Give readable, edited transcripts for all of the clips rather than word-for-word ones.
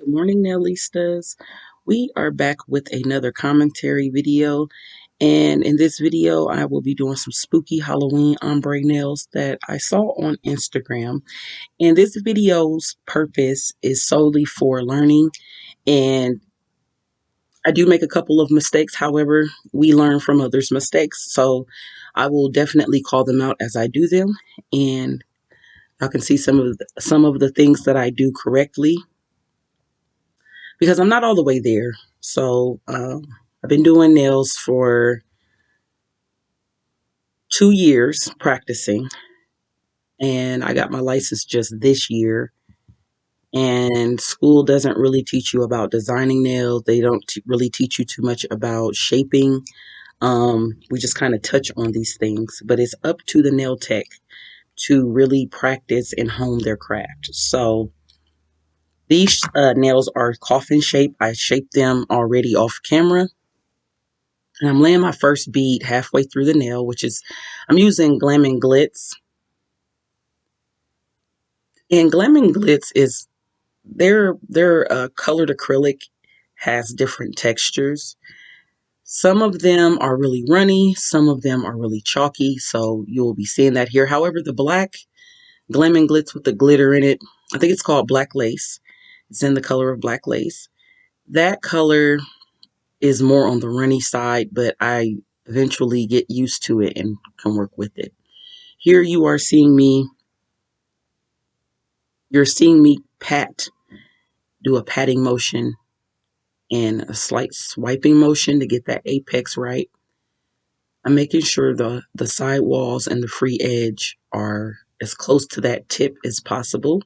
Good morning, Nailistas. We are back with another commentary video. And in this video, I will be doing some spooky Halloween ombre nails that I saw on Instagram. And this video's purpose is solely for learning. And I do make a couple of mistakes. However, we learn from others' mistakes. So I will definitely call them out as I do them. And I can see some of the things that I do correctly, because I'm not all the way there. So I've been doing nails for 2 years practicing, and I got my license just this year. And school doesn't really teach you about designing nails. They don't really teach you too much about shaping. We just kind of touch on these things, but it's up to the nail tech to really practice and hone their craft. So these nails are coffin shaped. I shaped them already off camera. And I'm laying my first bead halfway through the nail, which is, I'm using Glam and Glitz. And Glam and Glitz is, their colored acrylic has different textures. Some of them are really runny, some of them are really chalky, so you'll be seeing that here. However, the black Glam and Glitz with the glitter in it, I think it's called Black Lace. It's in the color of Black Lace. That color is more on the runny side, but I eventually get used to it and can work with it. Here you are seeing me, you're seeing me do a patting motion and a slight swiping motion to get that apex right. I'm making sure the side walls and the free edge are as close to that tip as possible.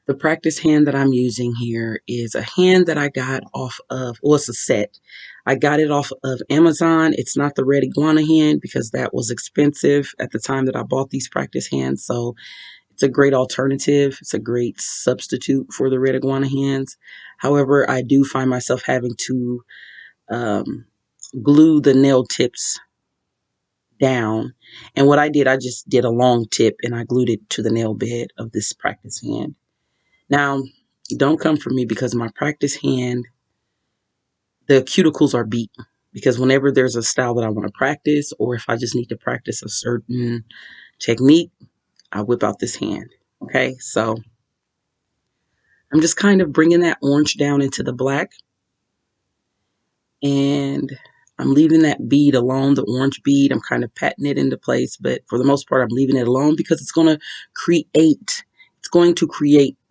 The practice hand that I'm using here is a hand that I got off of, well, it's a set. I got it off of Amazon. It's not the red iguana hand because that was expensive at the time that I bought these practice hands. So it's a great alternative. It's a great substitute for the red iguana hands. However, I do find myself having to glue the nail tips down. And what I did, I just did a long tip and I glued it to the nail bed of this practice hand. Now, don't come for me because my practice hand, the cuticles are beat. Because whenever there's a style that I want to practice, or if I just need to practice a certain technique, I whip out this hand. Okay, so I'm just kind of bringing that orange down into the black. And I'm leaving that bead alone, the orange bead. I'm kind of patting it into place, but for the most part, I'm leaving it alone because it's going to create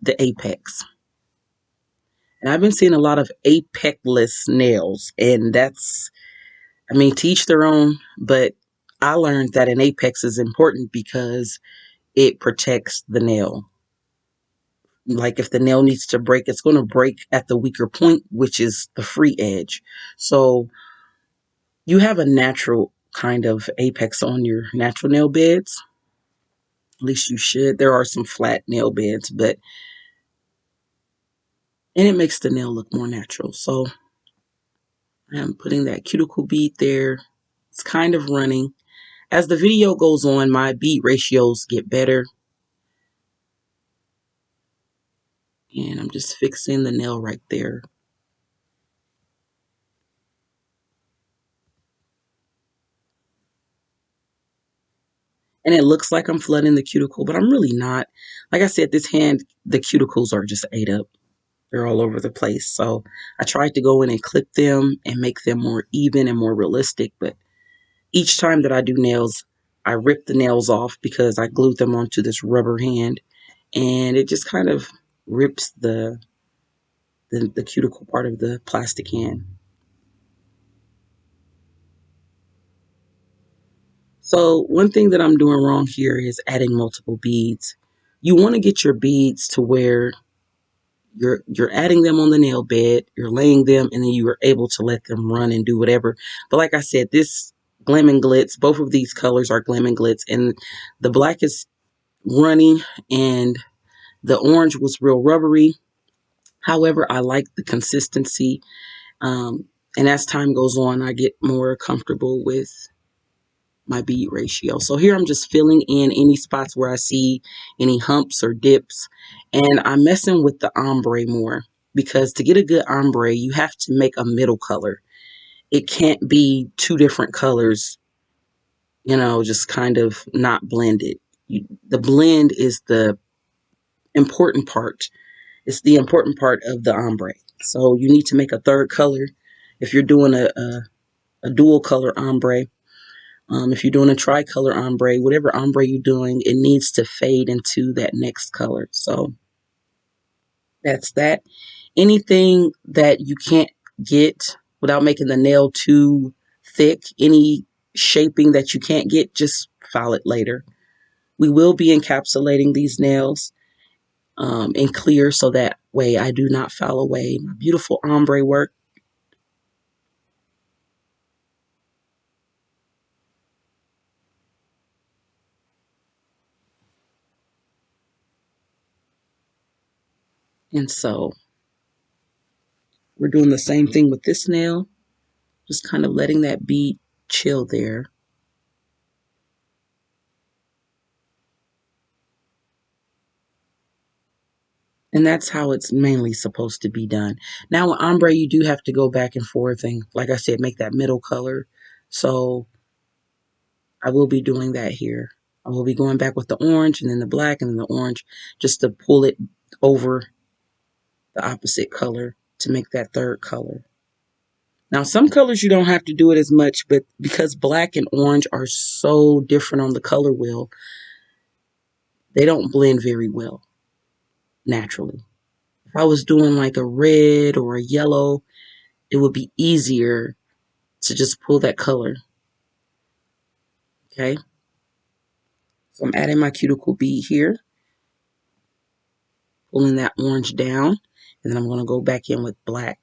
the apex. And I've been seeing a lot of apexless nails, and that's, I mean, to each their own, but I learned that an apex is important because it protects the nail. Like if the nail needs to break, it's going to break at the weaker point, which is the free edge. So you have a natural kind of apex on your natural nail beds. At least you should. There are some flat nail beds, and it makes the nail look more natural. So I'm putting that cuticle bead there. It's kind of running. As the video goes on, my bead ratios get better. And I'm just fixing the nail right there. And it looks like I'm flooding the cuticle, but I'm really not. Like I said, this hand, the cuticles are just ate up. They're all over the place. So I tried to go in and clip them and make them more even and more realistic. But each time that I do nails, I rip the nails off because I glued them onto this rubber hand. And it just kind of rips the cuticle part of the plastic hand. So one thing that I'm doing wrong here is adding multiple beads. You want to get your beads to where you're adding them on the nail bed, you're laying them, and then you are able to let them run and do whatever. But like I said, this Glam and Glitz, both of these colors are Glam and Glitz, and the black is runny and the orange was real rubbery. However, I like the consistency. And as time goes on, I get more comfortable with my bead ratio. So here I'm just filling in any spots where I see any humps or dips, and I'm messing with the ombre more, because to get a good ombre you have to make a middle color. It can't be two different colors, just kind of not blended. The blend is the important part. It's the important part of the ombre. So you need to make a third color if you're doing a dual color ombre. If you're doing a tricolor ombre, whatever ombre you're doing, it needs to fade into that next color. So that's that. Anything that you can't get without making the nail too thick, any shaping that you can't get, just file it later. We will be encapsulating these nails in clear, so that way I do not foul away my beautiful ombre work. And so we're doing the same thing with this nail, just kind of letting that bead chill there. And that's how it's mainly supposed to be done. Now with ombre, you do have to go back and forth and, like I said, make that middle color. So I will be doing that here. I will be going back with the orange and then the black and then the orange, just to pull it over the opposite color to make that third color. Now, some colors you don't have to do it as much, but because black and orange are so different on the color wheel, they don't blend very well naturally. If I was doing like a red or a yellow, it would be easier to just pull that color. Okay, so I'm adding my cuticle bead here, pulling that orange down, and then I'm going to go back in with black.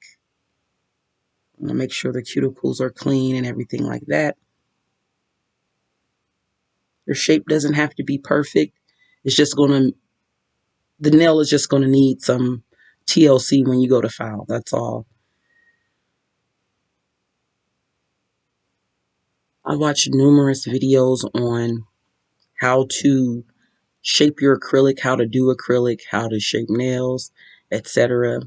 I'm going to make sure the cuticles are clean and everything like that. Your shape doesn't have to be perfect. It's just going to, the nail is just going to need some TLC when you go to file. That's all. I watched numerous videos on how to shape your acrylic, how to do acrylic, how to shape nails, etc.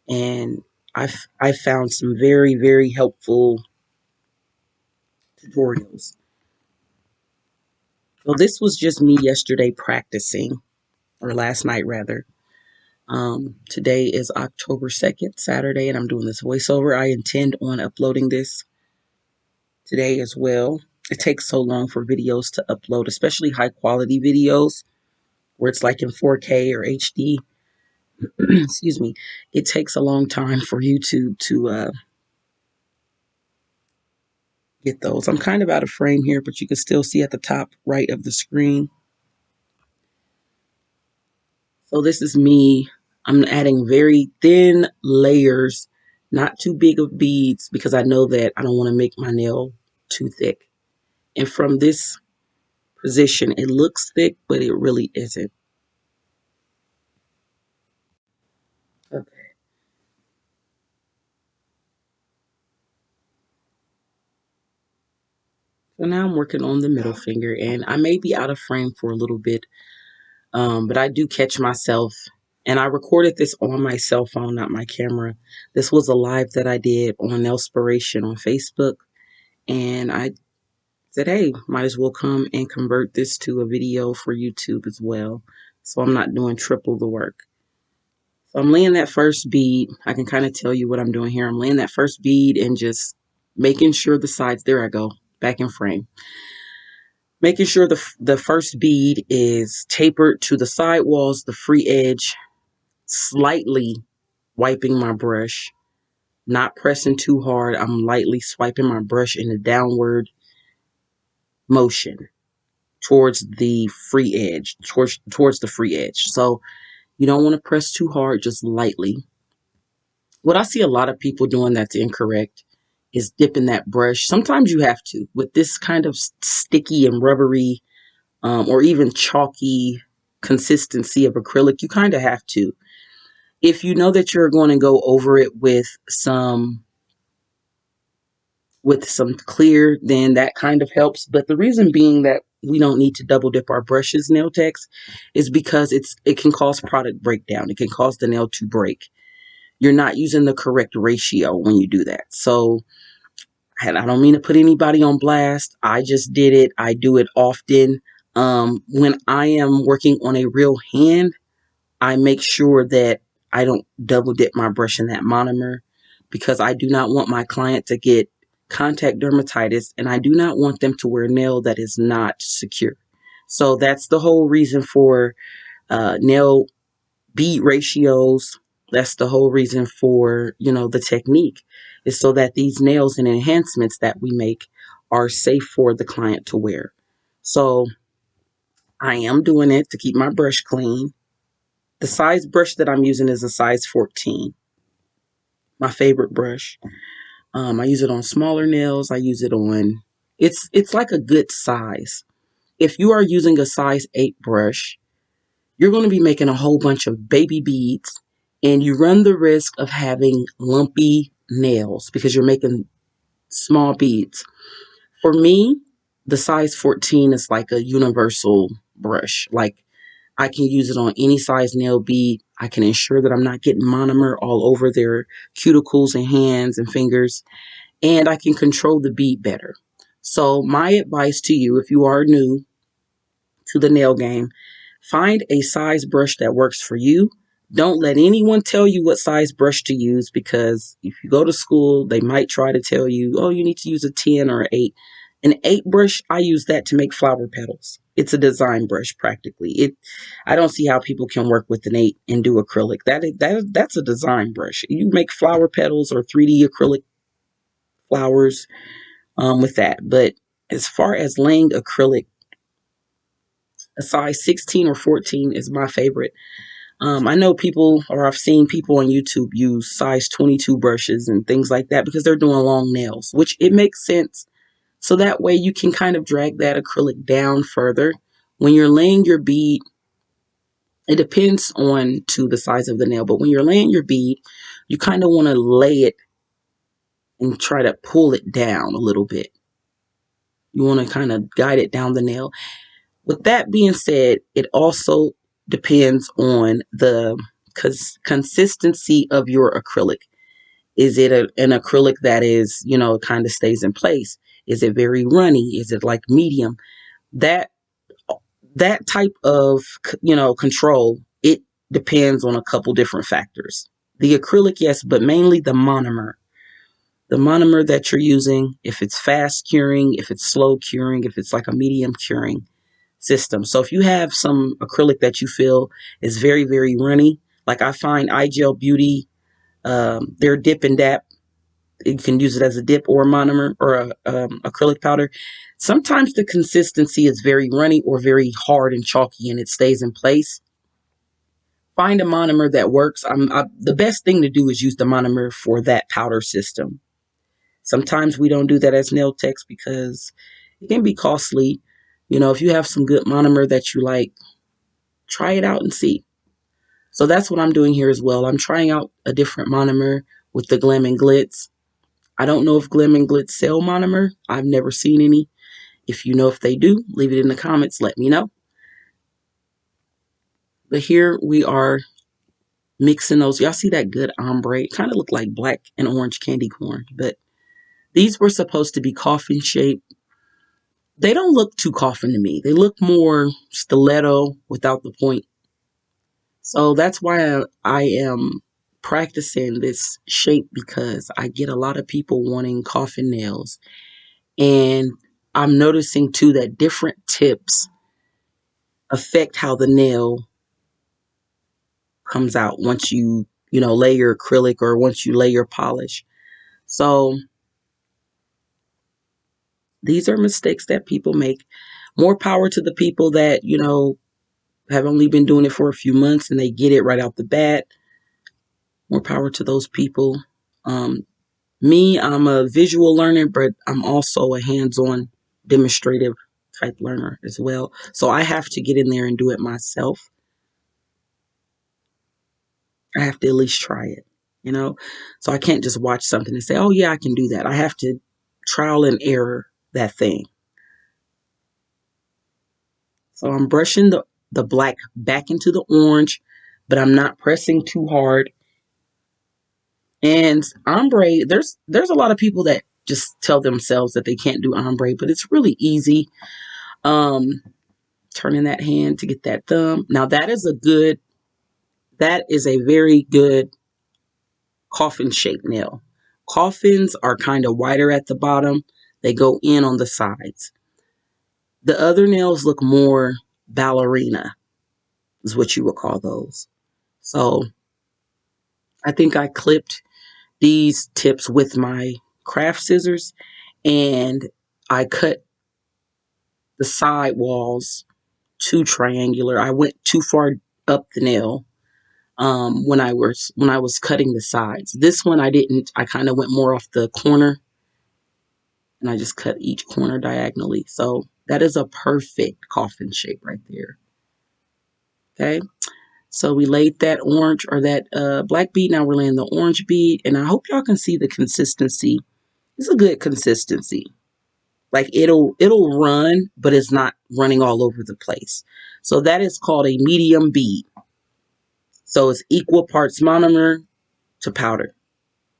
And I found some very, very helpful tutorials. So this was just me yesterday practicing, or last night rather. Today is October 2nd, Saturday, and I'm doing this voiceover. I intend on uploading this today as well. It takes so long for videos to upload, especially high quality videos where it's like in 4K or HD. Excuse me. It takes a long time for YouTube to get those. I'm kind of out of frame here, but you can still see at the top right of the screen. So this is me. I'm adding very thin layers, not too big of beads, because I know that I don't want to make my nail too thick. And from this position, it looks thick, but it really isn't. Okay. So now I'm working on the middle finger, and I may be out of frame for a little bit, but I do catch myself. And I recorded this on my cell phone, not my camera. This was a live that I did on Nailspiration on Facebook. And I said, hey, might as well come and convert this to a video for YouTube as well. So I'm not doing triple the work. So I'm laying that first bead. I can kind of tell you what I'm doing here. I'm laying that first bead and just making sure the sides, there I go, back in frame. Making sure the first bead is tapered to the side walls, the free edge, slightly wiping my brush, not pressing too hard. I'm lightly swiping my brush in a downward motion towards the free edge, towards the free edge. So you don't want to press too hard, just lightly. What I see a lot of people doing that's incorrect is dipping that brush. Sometimes you have to. With this kind of sticky and rubbery or even chalky consistency of acrylic, you kind of have to. If you know that you're going to go over it with some with some clear, then that kind of helps. But the reason being that we don't need to double dip our brushes, nail techs, is because it can cause product breakdown. It can cause the nail to break. You're not using the correct ratio when you do that. So, and I don't mean to put anybody on blast. I just did it. I do it often. When I am working on a real hand, I make sure that I don't double dip my brush in that monomer, because I do not want my client to get contact dermatitis, and I do not want them to wear nail that is not secure. So that's the whole reason for nail bead ratios. That's the whole reason for, the technique, is so that these nails and enhancements that we make are safe for the client to wear. So I am doing it to keep my brush clean. The size brush that I'm using is a size 14, my favorite brush. I use it on smaller nails. I use it on, it's like a good size. If you are using a size 8 brush, you're going to be making a whole bunch of baby beads, and you run the risk of having lumpy nails because you're making small beads. For me, the size 14 is like a universal brush. Like, I can use it on any size nail bead. I can ensure that I'm not getting monomer all over their cuticles and hands and fingers, and I can control the bead better. So my advice to you, if you are new to the nail game, find a size brush that works for you. Don't let anyone tell you what size brush to use, because if you go to school, they might try to tell you, oh, you need to use a 10 or an 8. An 8 brush, I use that to make flower petals. It's a design brush practically. I don't see how people can work with an 8 and do acrylic. That's a design brush. You make flower petals or 3D acrylic flowers with that. But as far as laying acrylic, a size 16 or 14 is my favorite. I know people, or I've seen people on YouTube use size 22 brushes and things like that because they're doing long nails, which it makes sense. So that way you can kind of drag that acrylic down further. When you're laying your bead, it depends on to the size of the nail, but when you're laying your bead, you kind of want to lay it and try to pull it down a little bit. You want to kind of guide it down the nail. With that being said, it also depends on the consistency of your acrylic. Is it an acrylic that is, kind of stays in place? Is it very runny? Is it like medium? That that type of, control, it depends on a couple different factors. The acrylic, yes, but mainly the monomer. The monomer that you're using, if it's fast curing, if it's slow curing, if it's like a medium curing system. So if you have some acrylic that you feel is very, very runny, like I find iGel Beauty, their dip and dap, you can use it as a dip or a monomer or a acrylic powder. Sometimes the consistency is very runny or very hard and chalky and it stays in place. Find a monomer that works. The best thing to do is use the monomer for that powder system. Sometimes we don't do that as nail techs because it can be costly. If you have some good monomer that you like, try it out and see. So that's what I'm doing here as well. I'm trying out a different monomer with the Glam and Glitz. I don't know if Glam and Glitz sell monomer. I've never seen any. If you know if they do, leave it in the comments. Let me know. But here we are mixing those. Y'all see that good ombre? It kind of looked like black and orange candy corn. But these were supposed to be coffin shaped. They don't look too coffin to me. They look more stiletto without the point. So that's why I am practicing this shape, because I get a lot of people wanting coffin nails. And I'm noticing too that different tips affect how the nail comes out once you, lay your acrylic or once you lay your polish. So these are mistakes that people make. More power to the people that, have only been doing it for a few months and they get it right out the bat. More power to those people. Me, I'm a visual learner, but I'm also a hands-on demonstrative type learner as well. So I have to get in there and do it myself. I have to at least try it, So I can't just watch something and say, oh yeah, I can do that. I have to trial and error that thing. So I'm brushing the black back into the orange, but I'm not pressing too hard. And ombre, there's a lot of people that just tell themselves that they can't do ombre, but it's really easy. Um, Turning that hand to get that thumb. Now that is a very good coffin shaped nail. Coffins are kind of wider at the bottom. They go in on the sides. The other nails look more ballerina, is what you would call those. So I think I clipped these tips with my craft scissors, and I cut the side walls too triangular. I went too far up the nail when I was cutting the sides. This one I didn't. I kind of went more off the corner, and I just cut each corner diagonally. So that is a perfect coffin shape right there. Okay. So we laid that orange or that black bead. Now we're laying the orange bead, and I hope y'all can see the consistency. It's a good consistency. Like it'll run, but it's not running all over the place. So that is called a medium bead. So it's equal parts monomer to powder.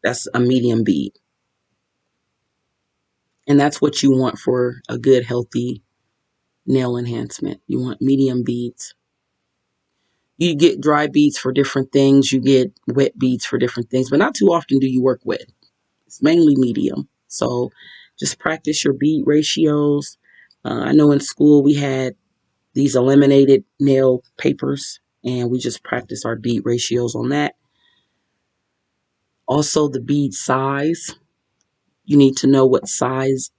That's a medium bead. And that's what you want for a good, healthy nail enhancement. You want medium beads. You get dry beads for different things. You get wet beads for different things, but not too often do you work wet. It's mainly medium. So just practice your bead ratios. I know in school we had these eliminated nail papers, and we just practice our bead ratios on that. Also, the bead size. You need to know what size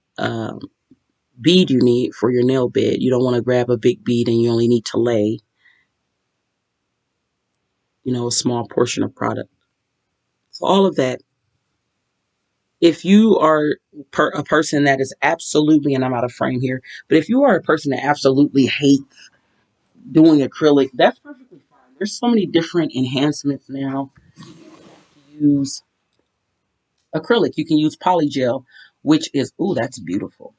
bead you need for your nail bed. You don't want to grab a big bead and you only need to lay, a small portion of product. So all of that. If you are a person that is absolutely, and I'm out of frame here, but if you are a person that absolutely hates doing acrylic, that's perfectly fine. There's so many different enhancements now. Use acrylic. You can use polygel, which is, ooh, that's beautiful.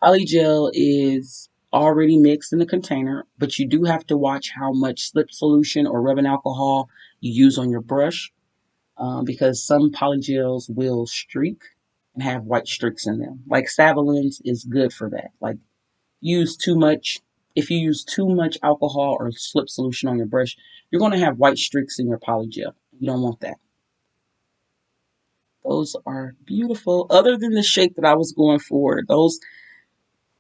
Polygel is already mixed in the container, but you do have to watch how much slip solution or rubbing alcohol you use on your brush, because some polygels will streak and have white streaks in them. Like Savolins is good for that. Like use too much. If you use too much alcohol or slip solution on your brush, you're going to have white streaks in your polygel. You don't want that. Those are beautiful. Other than the shape that I was going for,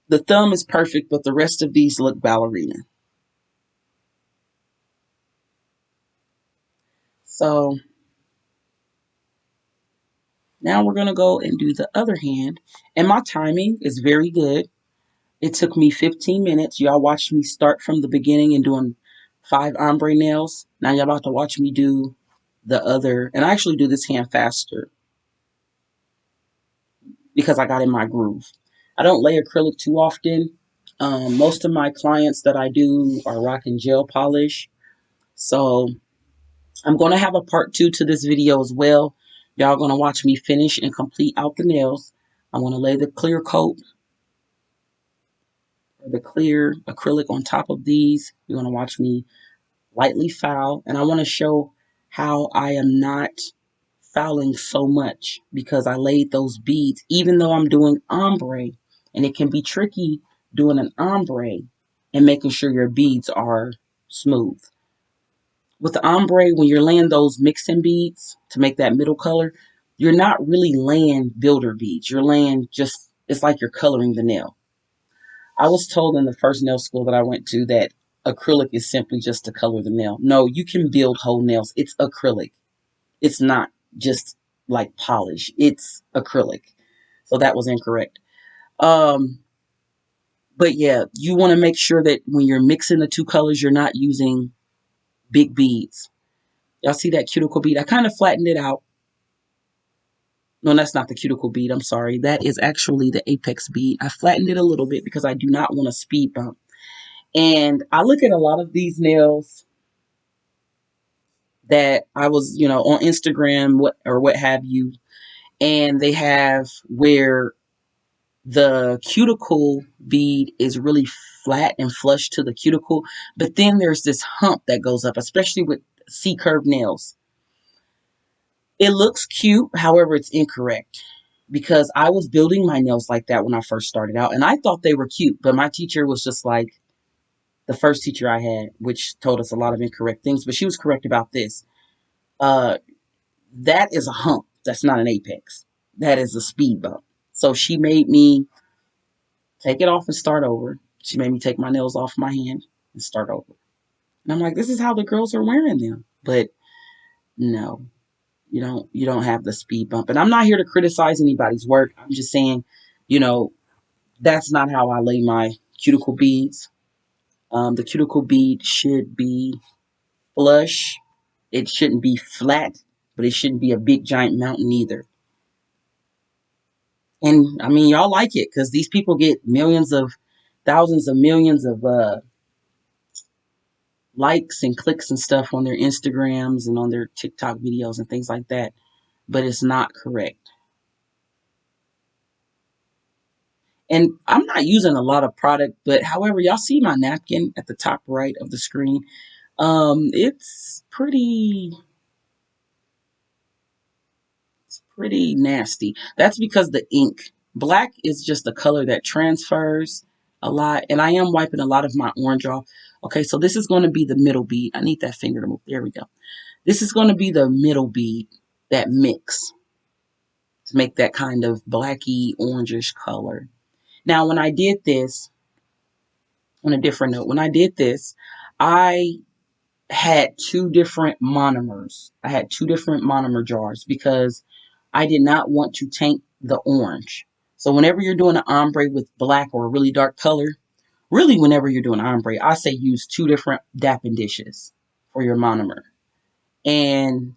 the thumb is perfect, but the rest of these look ballerina. So now we're going to go and do the other hand. And my timing is very good. It took me 15 minutes. Y'all watched me start from the beginning and doing 5 ombre nails. Now y'all about to watch me do the other. And I actually do this hand faster because I got in my groove. I don't lay acrylic too often. Most of my clients that I do are rocking gel polish. So I'm going to have a part 2 to this video as well. Y'all going to watch me finish and complete out the nails. I'm going to lay the clear coat, or the clear acrylic on top of these. You're going to watch me lightly foul. And I want to show how I am not fouling so much because I laid those beads, even though I'm doing ombre. And it can be tricky doing an ombre and making sure your beads are smooth. With the ombre, when you're laying those mixing beads to make that middle color, you're not really laying builder beads. You're laying just, it's like you're coloring the nail. I was told in the first nail school that I went to that acrylic is simply just to color the nail. No, you can build whole nails. It's acrylic. It's not just like polish. It's acrylic. So that was incorrect. But yeah, you want to make sure that when you're mixing the two colors, you're not using big beads. Y'all see that cuticle bead? I kind of flattened it out. No, that's not the cuticle bead. I'm sorry. That is actually the apex bead. I flattened it a little bit because I do not want a speed bump. And I look at a lot of these nails that I was, on Instagram, what have you. And they have where the cuticle bead is really flat and flush to the cuticle, but then there's this hump that goes up, especially with C-curved nails. It looks cute, however, it's incorrect because I was building my nails like that when I first started out, and I thought they were cute, but my teacher was just like the first teacher I had, which told us a lot of incorrect things, but she was correct about this. Uh, that is a hump. That's not an apex. That is a speed bump. So she made me take it off and start over. She made me take my nails off my hand and start over. And I'm like, this is how the girls are wearing them. But no, you don't have the speed bump. And I'm not here to criticize anybody's work. I'm just saying, you know, that's not how I lay my cuticle beads. The cuticle bead should be flush. It shouldn't be flat, but it shouldn't be a big giant mountain either. And I mean, y'all like it because these people get millions of, thousands of millions of likes and clicks and stuff on their Instagrams and on their TikTok videos and things like that. But it's not correct. And I'm not using a lot of product, but however, y'all see my napkin at the top right of the screen. It's pretty nasty. That's because the ink. Black is just a color that transfers a lot. And I am wiping a lot of my orange off. Okay, so this is going to be the middle bead. I need that finger to move. There we go. This is going to be the middle bead, that mix, to make that kind of blacky orangish color. Now, when I did this, on a different note, when I did this, I had two different monomers. I had two different monomer jars because I did not want to taint the orange. So whenever you're doing an ombre with black or a really dark color, really whenever you're doing ombre, I say use two different dapping dishes for your monomer. And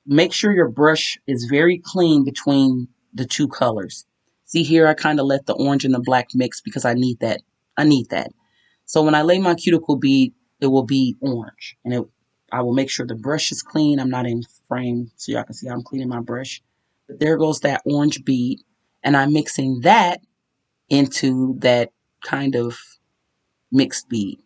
make sure your brush is very clean between the two colors. See here, I kind of let the orange and the black mix because I need that. I need that. So when I lay my cuticle bead, it will be orange. And I will make sure the brush is clean. I'm not in frame so y'all can see how I'm cleaning my brush. But there goes that orange bead. And I'm mixing that into that kind of mixed bead.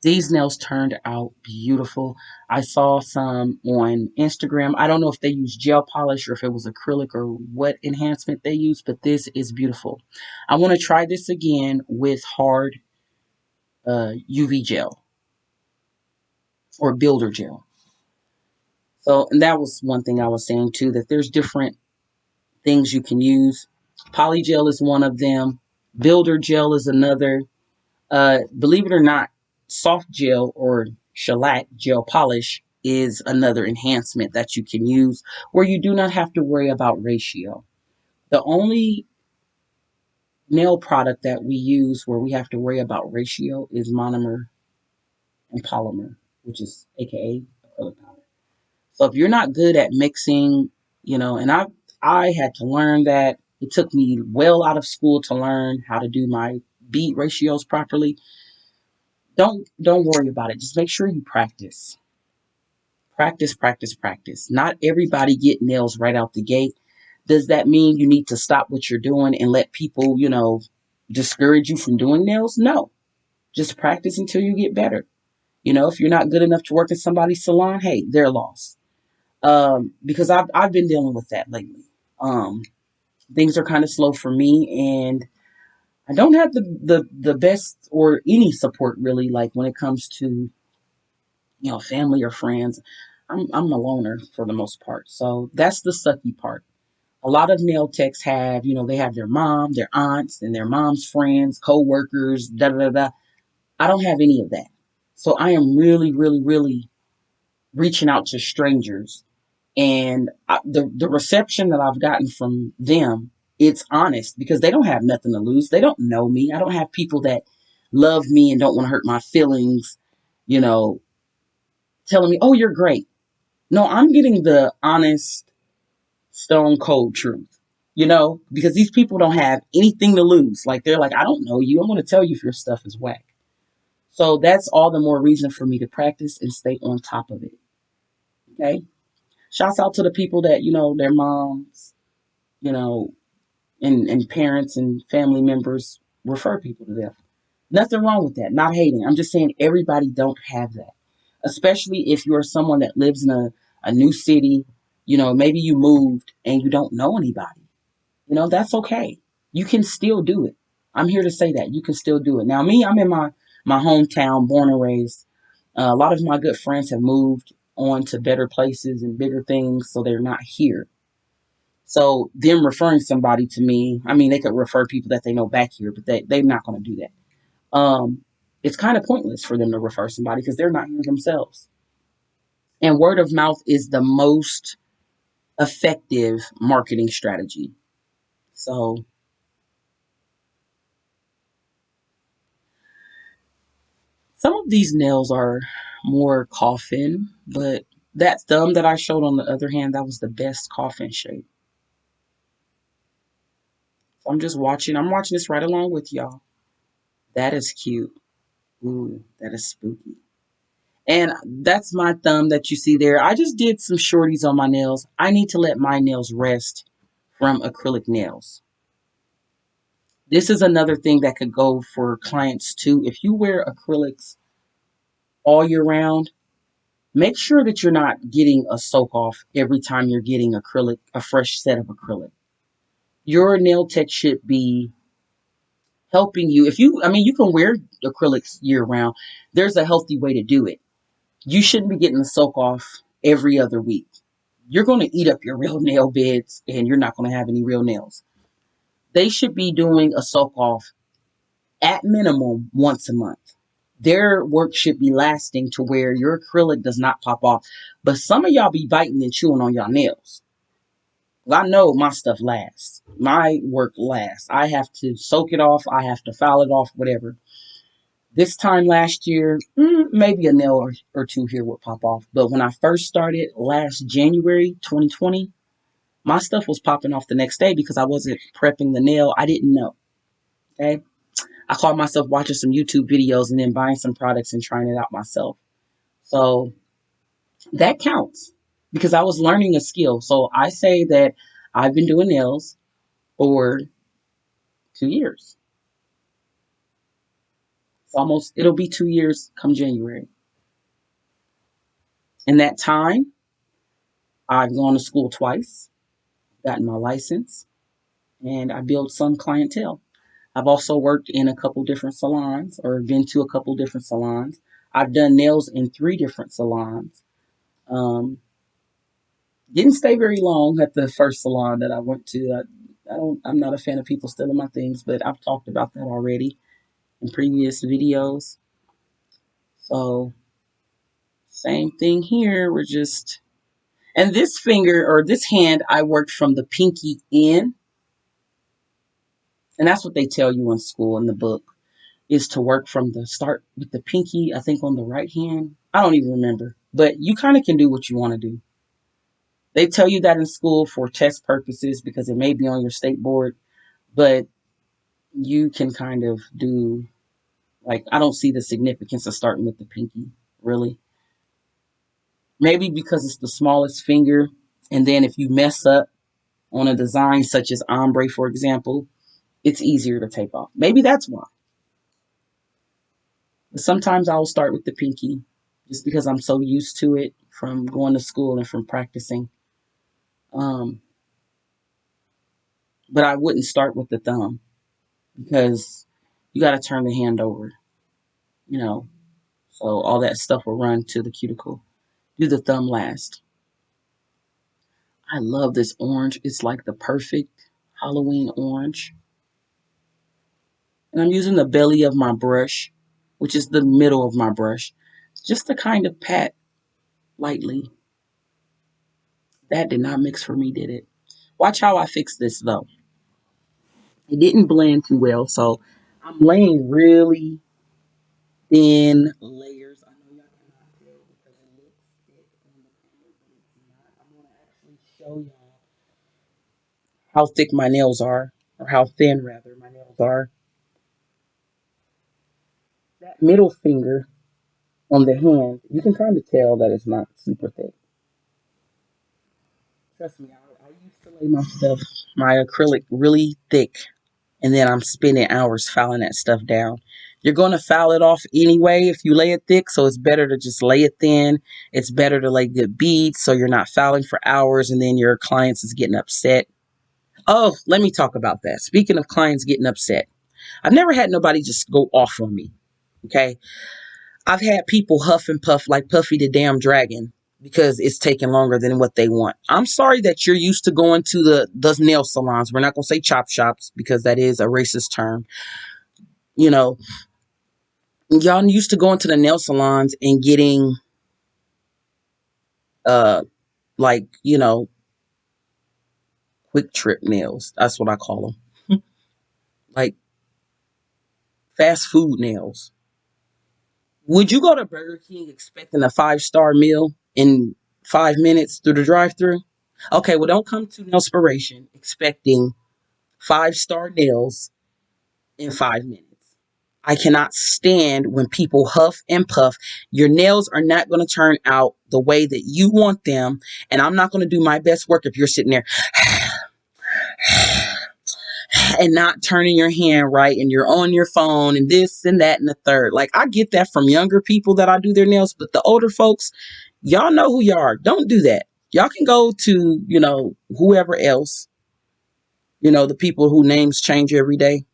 These nails turned out beautiful. I saw some on Instagram. I don't know if they use gel polish or if it was acrylic or what enhancement they use, but this is beautiful. I want to try this again with hard UV gel or builder gel. So, and that was one thing I was saying too, that there's different things you can use. Poly gel is one of them. Builder gel is another. Believe it or not, soft gel or shellac gel polish is another enhancement that you can use where you do not have to worry about ratio. The only nail product that we use where we have to worry about ratio is monomer and polymer, which is aka acrylic powder. So if you're not good at mixing, and I had to learn that. It took me well out of school to learn how to do my bead ratios properly. Don't worry about it. Just make sure you practice. Practice, practice, practice. Not everybody get nails right out the gate. Does that mean you need to stop what you're doing and let people, discourage you from doing nails? No. Just practice until you get better. If you're not good enough to work in somebody's salon, hey, they're lost. Because I've been dealing with that lately. Um, Things are kind of slow for me, and I don't have the best or any support really. Like when it comes to family or friends, I'm a loner for the most part. So that's the sucky part. A lot of nail techs have they have their mom, their aunts, and their mom's friends, co-workers, da da da da. I don't have any of that. So I am really, really, really reaching out to strangers. And the reception that I've gotten from them, it's honest because they don't have nothing to lose. They don't know me. I don't have people that love me and don't want to hurt my feelings, you know, telling me, "Oh, you're great." No, I'm getting the honest, stone cold truth, because these people don't have anything to lose. Like they're like, "I don't know you. I'm going to tell you if your stuff is whack." So that's all the more reason for me to practice and stay on top of it. Okay. Shouts out to the people that, their moms, you know, and parents and family members refer people to them. Nothing wrong with that. Not hating. I'm just saying everybody don't have that. Especially if you're someone that lives in a new city, maybe you moved and you don't know anybody. That's okay. You can still do it. I'm here to say that you can still do it. Now, me, I'm in my hometown, born and raised. A lot of my good friends have moved on to better places and bigger things, so they're not here. So them referring somebody to me, I mean, they could refer people that they know back here, but they're not going to do that. It's kind of pointless for them to refer somebody because they're not here themselves. And word of mouth is the most effective marketing strategy. So some of these nails are more coffin, but that thumb that I showed on the other hand, that was the best coffin shape. So I'm just watching. I'm watching this right along with y'all. That is cute. Ooh, that is spooky. And that's my thumb that you see there. I just did some shorties on my nails. I need to let my nails rest from acrylic nails. This is another thing that could go for clients too. If you wear acrylics all year round, make sure that you're not getting a soak off every time you're getting acrylic, a fresh set of acrylic. Your nail tech should be helping you. I mean, you can wear acrylics year round. There's a healthy way to do it. You shouldn't be getting the soak off every other week. You're going to eat up your real nail beds and you're not going to have any real nails. They should be doing a soak off at minimum once a month. Their work should be lasting to where your acrylic does not pop off. But some of y'all be biting and chewing on y'all nails. I know my stuff lasts. My work lasts. I have to soak it off. I have to file it off, whatever. This time last year, maybe a nail or two here would pop off. But when I first started last January 2020, my stuff was popping off the next day because I wasn't prepping the nail. I didn't know. Okay. I caught myself watching some YouTube videos and then buying some products and trying it out myself. So that counts because I was learning a skill. So I say that I've been doing nails for 2 years. It'll be 2 years come January. In that time, I've gone to school twice, gotten my license, and I built some clientele. I've also worked in a couple different salons or been to a couple different salons. I've done nails in 3 different salons. Um, didn't stay very long at the first salon that I went to. I'm not a fan of people stealing my things, but I've talked about that already in previous videos. So same thing here. And this finger or this hand, I worked from the pinky in, and that's what they tell you in school in the book is to work from the start with the pinky. I think on the right hand. I don't even remember, but you kind of can do what you want to do. They tell you that in school for test purposes because it may be on your state board, but you can kind of do like I don't see the significance of starting with the pinky, really. Maybe because it's the smallest finger, and then if you mess up on a design such as ombre, for example, it's easier to take off. Maybe that's why. But sometimes I'll start with the pinky just because I'm so used to it from going to school and from practicing. Um, but I wouldn't start with the thumb because you got to turn the hand over, you know. So all that stuff will run to the cuticle. Do the thumb last. I love this orange. It's like the perfect Halloween orange. And I'm using the belly of my brush, which is the middle of my brush, just to kind of pat lightly. That did not mix for me, did it? Watch how I fix this though. It didn't blend too well, so I'm laying really thin layers. I know y'all cannot tell because it looks thick on the camera, but it's not. I'm going to actually show y'all how thick my nails are, or how thin rather my nails are. That middle finger on the hand, you can kind of tell that it's not super thick. Trust me, I used to lay my acrylic really thick, and then I'm spending hours filing that stuff down. You're going to file it off anyway if you lay it thick, so it's better to just lay it thin. It's better to lay good beads so you're not filing for hours and then your clients is getting upset. Oh, let me talk about that. Speaking of clients getting upset, I've never had nobody just go off on me. Okay. I've had people huff and puff like Puffy the damn dragon because it's taking longer than what they want. I'm sorry that you're used to going to the nail salons. We're not going to say chop shops because that is a racist term. You know, y'all used to going to the nail salons and getting uh like, quick trip nails. That's what I call them. Like fast food nails. Would you go to Burger King expecting a 5-star meal in 5 minutes through the drive-thru? Okay, well, don't come to Nailspiration expecting 5-star nails in 5 minutes. I cannot stand when people huff and puff. Your nails are not going to turn out the way that you want them, and I'm not going to do my best work if you're sitting there and not turning your hand right and you're on your phone and this and that and the third. Like, I get that from younger people that I do their nails, but the older folks, y'all know who you are. Don't do that. Y'all can go to, whoever else, the people who names change every day.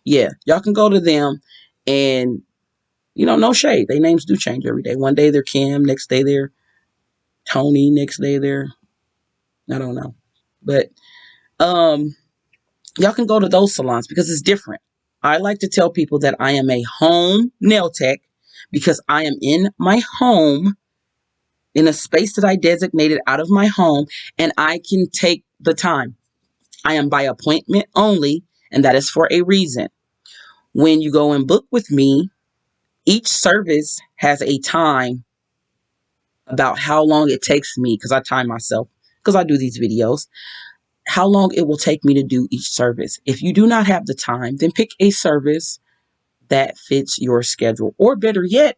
Yeah, y'all can go to them and, no shade. Their names do change every day. One day they're Kim, next day they're Tony, next day they're, I don't know. But, y'all can go to those salons because it's different. I like to tell people that I am a home nail tech because I am in my home, in a space that I designated out of my home, and I can take the time. I am by appointment only, and that is for a reason. When you go and book with me, each service has a time about how long it takes me, because I time myself, because I do these videos, how long it will take me to do each service. If you do not have the time, then pick a service that fits your schedule. Or better yet,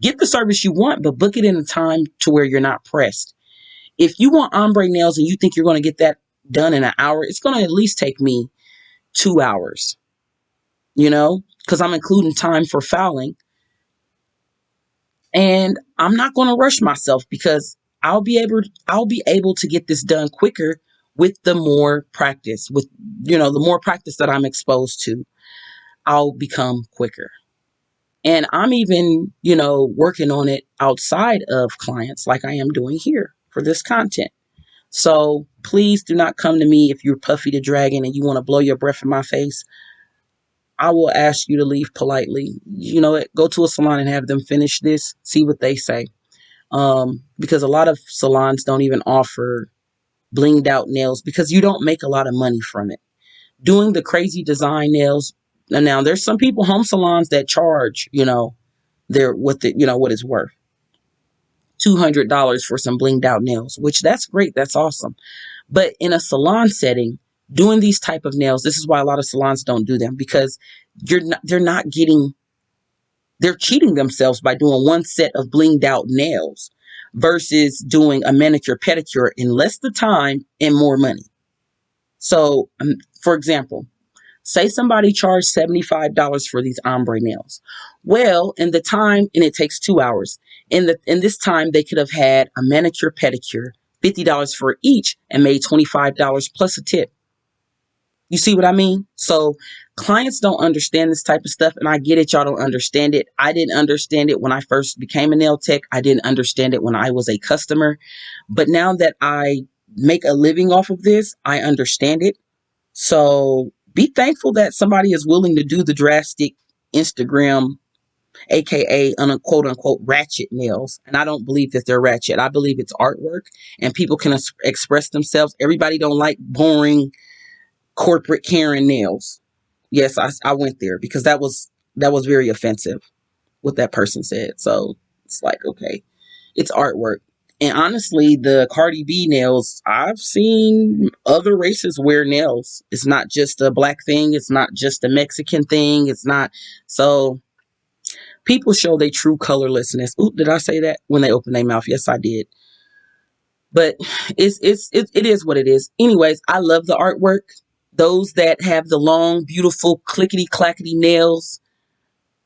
get the service you want, but book it in a time to where you're not pressed. If you want ombre nails and you think you're going to get that done in an hour, it's going to at least take me 2 hours, because I'm including time for filing. And I'm not going to rush myself because I'll be able to get this done quicker with the more practice, with, the more practice that I'm exposed to, I'll become quicker. And I'm even, working on it outside of clients like I am doing here for this content. So please do not come to me if you're Puffy the Dragon and you want to blow your breath in my face. I will ask you to leave politely. Go to a salon and have them finish this, see what they say. Because a lot of salons don't even offer blinged out nails because you don't make a lot of money from it. Doing the crazy design nails. And now there's some people, home salons, that charge, what it's worth. $200 for some blinged out nails, which that's great. That's awesome. But in a salon setting, doing these type of nails, this is why a lot of salons don't do them, because they're cheating themselves by doing one set of blinged out nails versus doing a manicure pedicure in less the time and more money. So, for example, say somebody charged $75 for these ombre nails. Well, in the time, and it takes 2 hours. In this time, they could have had a manicure pedicure, $50 for each, and made $25 plus a tip. You see what I mean? So clients don't understand this type of stuff, and I get it. Y'all don't understand it. I didn't understand it when I first became a nail tech. I didn't understand it when I was a customer. But now that I make a living off of this, I understand it. So be thankful that somebody is willing to do the drastic Instagram, aka quote unquote ratchet nails. And I don't believe that they're ratchet. I believe it's artwork and people can express themselves. Everybody don't like boring corporate Karen nails. Yes, I went there because that was very offensive what that person said. So it's like, okay, it's artwork. And honestly, the Cardi B nails, I've seen other races wear nails. It's not just a black thing. It's not just a Mexican thing. It's not. So people show their true colorlessness. Ooh, did I say that? When they open their mouth. Yes, I did. But it is what it is. Anyways, I love the artwork. Those that have the long, beautiful, clickety clackety nails,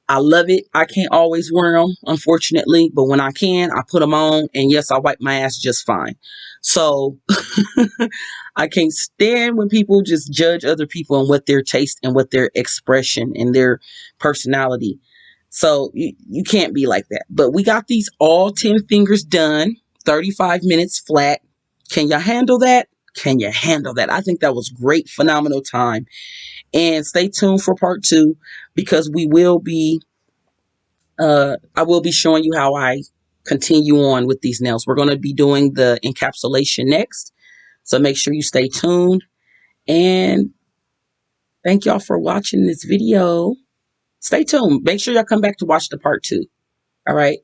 I love it. I can't always wear them, unfortunately, but when I can, I put them on, and yes, I wipe my ass just fine. So I can't stand when people just judge other people and what their taste and what their expression and their personality. So you can't be like that. But we got these all 10 fingers done, 35 minutes flat. Can you handle that? Can you handle that? I think that was great, phenomenal time. And stay tuned for part 2, because I will be showing you how I continue on with these nails. We're going to be doing the encapsulation next. So make sure you stay tuned. And thank y'all for watching this video. Stay tuned. Make sure y'all come back to watch the part 2. All right.